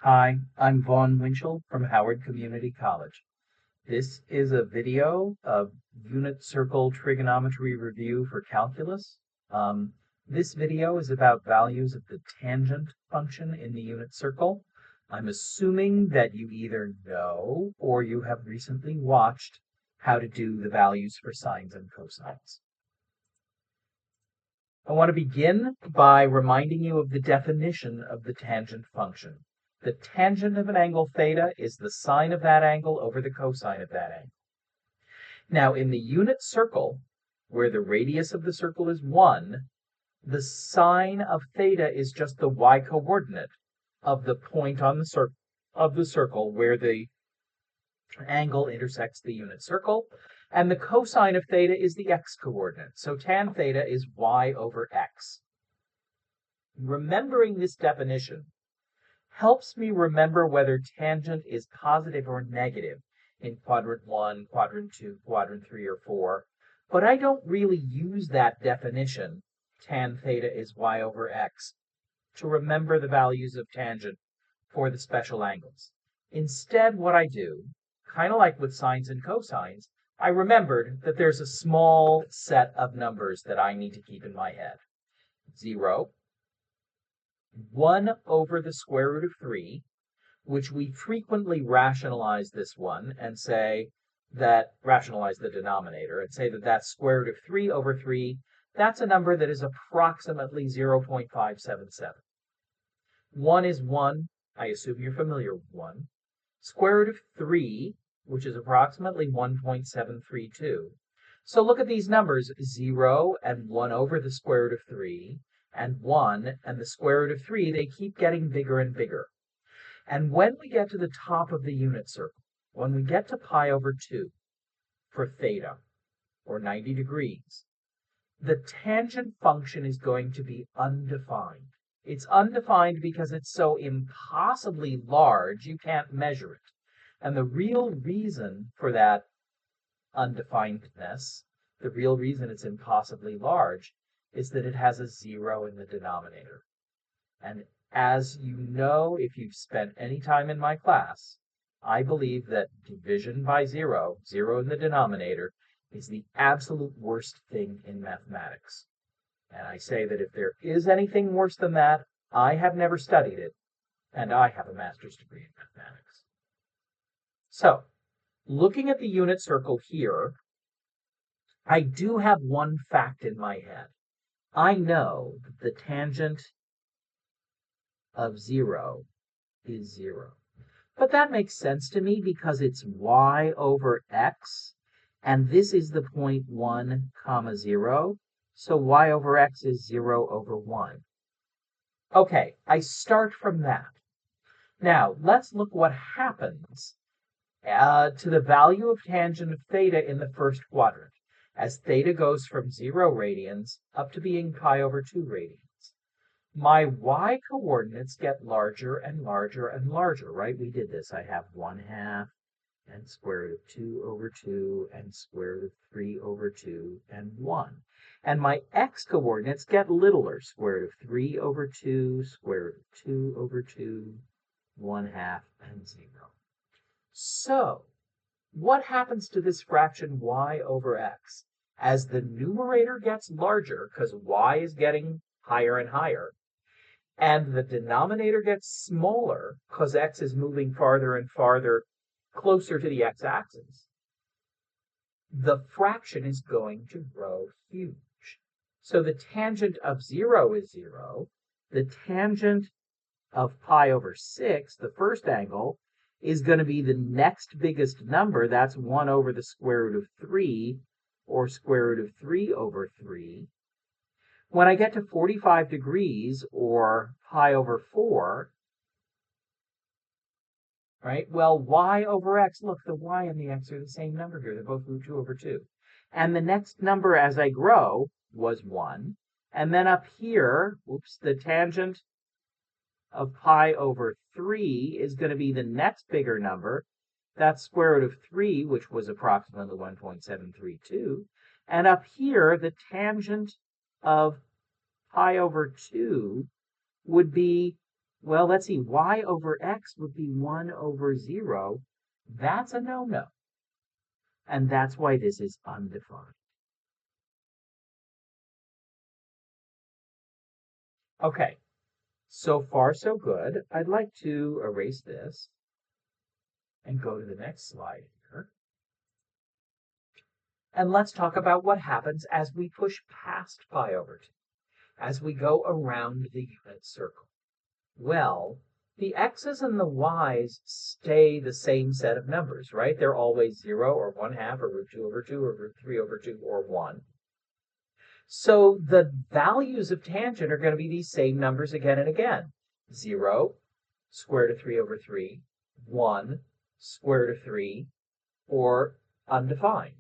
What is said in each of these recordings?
Hi, I'm Vaughn Winchell from Howard Community College. This is a video of unit circle trigonometry review for calculus. This video is about values of the tangent function in the unit circle. I'm assuming that you either know or you have recently watched how to do the values for sines and cosines. I want to begin by reminding you of the definition of the tangent function. The tangent of an angle theta is the sine of that angle over the cosine of that angle. Now, in the unit circle, where the radius of the circle is 1, the sine of theta is just the y-coordinate of the point on the circle where the angle intersects the unit circle, and the cosine of theta is the x-coordinate. So tan theta is y over x. Remembering this definition helps me remember whether tangent is positive or negative in quadrant 1, quadrant 2, quadrant 3, or 4, but I don't really use that definition, tan theta is y over x, to remember the values of tangent for the special angles. Instead, what I do, kind of like with sines and cosines, I remembered that there's a small set of numbers that I need to keep in my head. 0, 1 over the square root of 3, which we frequently rationalize this one and say that, rationalize the denominator and say that that's square root of 3 over 3. That's a number that is approximately 0.577. 1 is 1. I assume you're familiar with 1. Square root of 3, which is approximately 1.732. So look at these numbers, 0 and 1 over the square root of 3, and 1 and the square root of 3, they keep getting bigger and bigger. And when we get to the top of the unit circle, when we get to pi over 2 for theta, or 90 degrees, the tangent function is going to be undefined. It's undefined because it's so impossibly large you can't measure it. And the real reason for that undefinedness, the real reason it's impossibly large, is that it has a 0 in the denominator. And as you know, if you've spent any time in my class, I believe that division by 0, 0 in the denominator, is the absolute worst thing in mathematics. And I say that if there is anything worse than that, I have never studied it, and I have a master's degree in mathematics. So, looking at the unit circle here, I do have one fact in my head. I know that the tangent of 0 is 0. But that makes sense to me because it's y over x, and this is the point 1 comma 0, so y over x is 0 over 1. Okay, I start from that. Now, let's look what happens to the value of tangent of theta in the first quadrant, as theta goes from 0 radians up to being pi over 2 radians. My y-coordinates get larger and larger and larger, right? We did this. I have 1/2 and square root of 2 over 2 and square root of 3 over 2 and 1. And my x-coordinates get littler, square root of 3 over 2, square root of 2 over 2, 1/2, and 0. So, what happens to this fraction y over x? As the numerator gets larger, because y is getting higher and higher, and the denominator gets smaller because x is moving farther and farther closer to the x-axis, the fraction is going to grow huge. So the tangent of 0 is 0. The tangent of pi over 6, the first angle, is going to be the next biggest number. That's 1 over the square root of 3, or square root of 3 over 3. When I get to 45 degrees, or pi over 4, right? Well, y over x, look, the y and the x are the same number here. They're both root 2 over 2. And the next number as I grow was 1. And then up here, the tangent of pi over 3 is going to be the next bigger number. That's square root of 3, which was approximately 1.732. And up here, the tangent of pi over 2 would be Well, let's see, y over x would be 1 over 0. That's a no-no. And that's why this is undefined. Okay, so far so good. I'd like to erase this and go to the next slide here. And let's talk about what happens as we push past pi over 2, as we go around the unit circle. Well, the x's and the y's stay the same set of numbers, right? They're always 0 or 1/2 or root 2 over 2 or root 3 over 2 or 1. So the values of tangent are going to be these same numbers again and again. 0, square root of 3 over 3, 1, square root of 3, or undefined.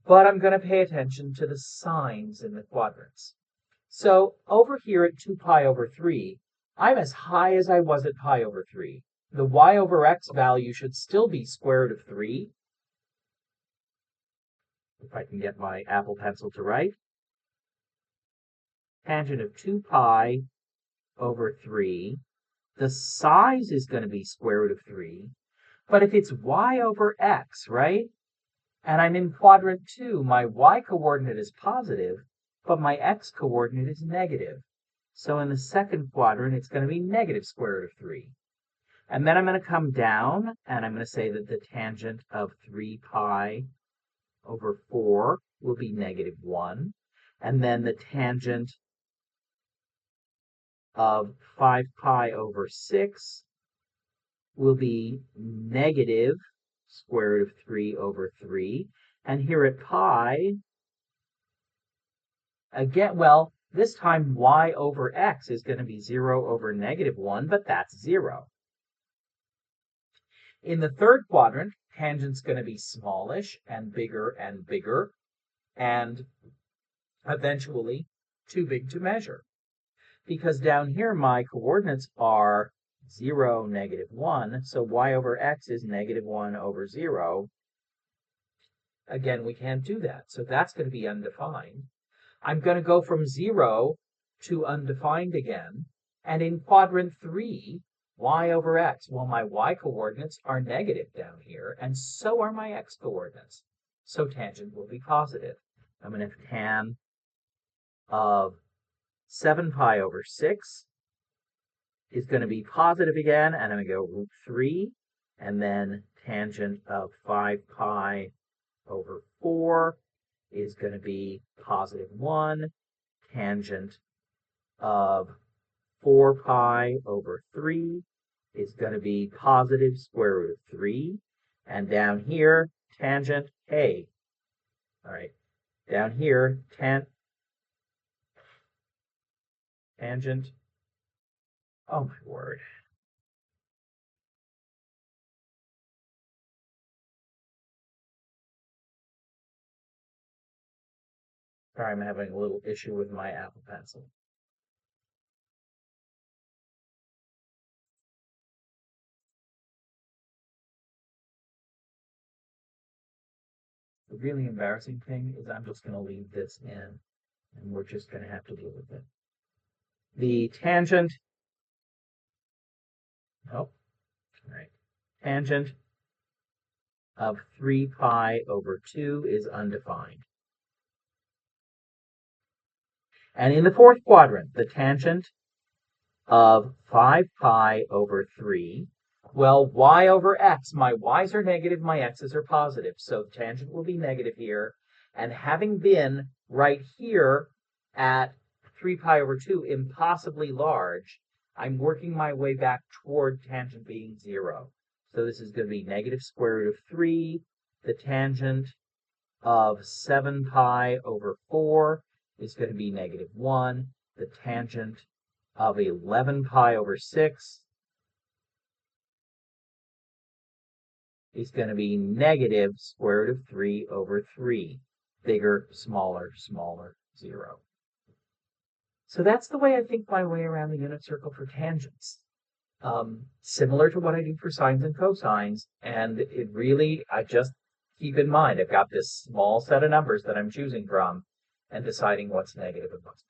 But I'm going to pay attention to the signs in the quadrants. So over here at 2 pi over 3, I'm as high as I was at pi over 3. The y over x value should still be square root of 3. If I can get my Apple Pencil to write. Tangent of 2 pi over 3. The size is going to be square root of 3. But if it's y over x, right? And I'm in quadrant 2, my y-coordinate is positive, but my x-coordinate is negative. So in the second quadrant, it's going to be negative square root of 3. And then I'm going to come down, and I'm going to say that the tangent of 3 pi over 4 will be negative 1. And then the tangent of 5 pi over 6 will be negative square root of 3 over 3. And here at pi, again, well, this time y over x is going to be 0 over negative 1, but that's 0. In the third quadrant, tangent's going to be smallish and bigger, and eventually too big to measure. Because down here, my coordinates are 0, negative 1, so y over x is negative 1 over 0. Again, we can't do that, so that's going to be undefined. I'm going to go from 0 to undefined again, and in quadrant 3, y over x, well, my y-coordinates are negative down here, and so are my x-coordinates. So tangent will be positive. I'm going to have tan of 7 pi over 6 is going to be positive again, and I'm going to go root 3, and then tangent of 5 pi over 4 is going to be positive 1. Tangent of 4 pi over 3 is going to be positive square root of 3. And down here, tangent, hey. All right, down here, tangent, oh my word. Sorry, I'm having a little issue with my Apple Pencil. The really embarrassing thing is I'm just going to leave this in, and we're just going to have to deal with it. The tangent, nope, all right, tangent of 3 pi over 2 is undefined. And in the fourth quadrant, the tangent of 5 pi over 3, well, y over x, my y's are negative, my x's are positive, so the tangent will be negative here. And having been right here at 3 pi over 2, impossibly large, I'm working my way back toward tangent being 0. So this is going to be negative square root of 3. The tangent of 7 pi over 4 is going to be negative 1. The tangent of 11 pi over 6 is going to be negative square root of 3 over 3. Bigger, smaller, smaller, 0. So that's the way I think my way around the unit circle for tangents. Similar to what I do for sines and cosines, and it really, I just keep in mind, I've got this small set of numbers that I'm choosing from and deciding what's negative and what's